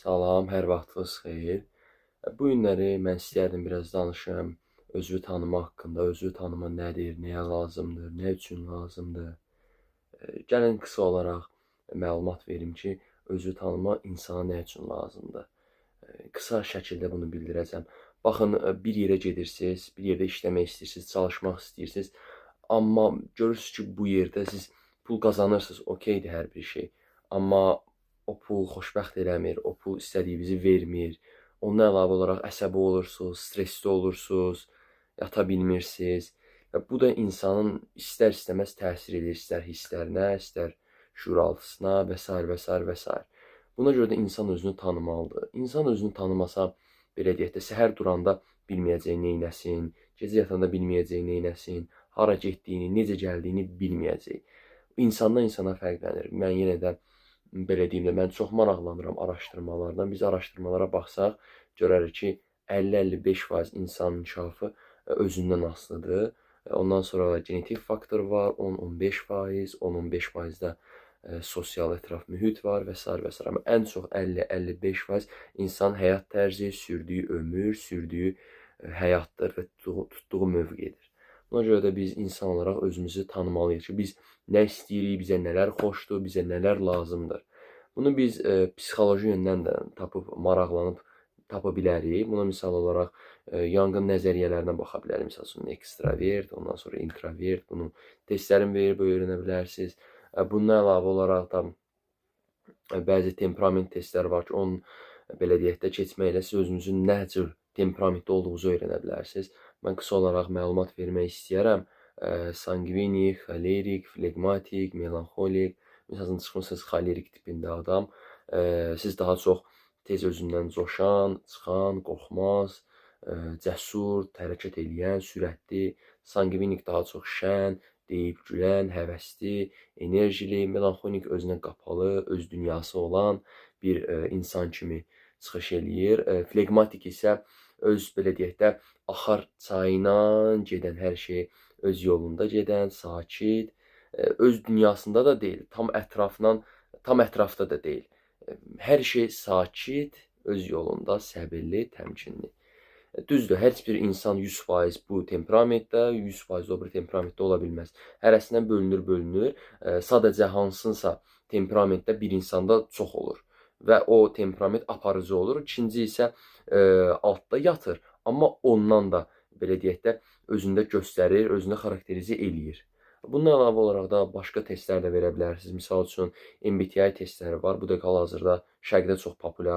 Salam, hər vaxtınız xeyir. Bu günləri mən istəyərdim biraz danışım özünü tanıma haqqında, özünü tanıma nədir, nəyə lazımdır, nə üçün lazımdır. Gəlin qısa olaraq məlumat verim ki, özünü tanıma insana nə üçün lazımdır. Qısa şəkildə bunu bildirəcəm. Baxın, bir yerə gedirsiniz, bir yerdə işləmək istəyirsiniz, çalışmaq istəyirsiniz. Amma görürsünüz ki, bu yerdə siz pul qazanırsınız, okeydir hər bir şey. Amma o pul xoşbəxt eləmir, o pul istədiyinizi vermir. Ondan əlavə olaraq əsəbi olursunuz, stressli olursunuz, yata bilmirsiniz. Və bu da insanın istər-istəməz təsir edir, istər hisslərinə, istər şüuraltısına və s. və s. və s. Buna görə də insan özünü tanımalıdır. İnsan özünü tanımasa, belə deyək də, səhər duranda bilməyəcək neynəsin, gecə yatanda bilməyəcək neynəsin, hara getdiyini, necə gəldiyini bilməyəcək. İnsandan insana fərqlənir. Mən yenə də belə deyim də, mən çox maraqlanıram araşdırmalardan. Biz araşdırmalara baxsaq, görərik ki, 50-55% insanın inkişafı özündən asılıdır. Ondan sonra genetik faktor var, 10-15%, 10-15% də sosial ətraf mühit var və s. və s. Amma ən çox 50-55% insan həyat tərzi, sürdüyü ömür, sürdüyü həyatdır və tutduğu mövqedir. Buna görə də biz insan olaraq özümüzü tanımalıyıq ki, biz nə istəyirik, bizə nələr xoşdur, bizə nələr lazımdır. Bunu biz psixoloji yöndən də tapıb, maraqlanıb tapa bilərik. Buna misal olaraq yanğın nəzəriyyələrinə baxa bilərik. Misal üçün, ekstravert, ondan sonra introvert. Bunun testlərini verib öyrənə bilərsiniz. Bundan əlavə olaraq da bəzi temperament testləri var ki, onun belə deyək də keçməklə siz özünüzün nə cür temperamentdə olduğunuzu öyrənə bilərsiniz. Mən qısa olaraq məlumat vermək istəyərəm. Sanguinik, xolerik, flegmatik, melanxolik. Məsələn, çıxmısınız xolerik tipində adam. Siz daha çox tez özündən coşan, çıxan, qorxmaz, cəsur, hərəkət eləyən, sürətli. Sanguinik daha çox şən, deyib gülən, həvəsli, enerjili. Melanxolik özünə qapalı, öz dünyası olan bir insan kimi çıxış eləyir. Flegmatik isə öz, belə deyək də, axar çayına gedən, hər şey öz yolunda gedən, sakit, öz dünyasında da deyil, tam ətrafda da deyil. Hər şey sakit, öz yolunda, səbirli, təmkinli. Düzdür, heç bir insan 100% bu temperamentdə, 100% o bir temperamentdə ola bilməz. Hərəsindən bölünür. Sadəcə hansınsa temperamentdə bir insanda çox olur və o temperament aparıcı olur. İkinci isə altda yatır, amma ondan da, belə deyək də, özündə göstərir, özündə xarakterizə eləyir. Bundan əlavə olaraq da başqa testlər də verə bilərsiniz. Misal üçün, MBTI testləri var. Bu da hal-hazırda şərqdə çox populyardır.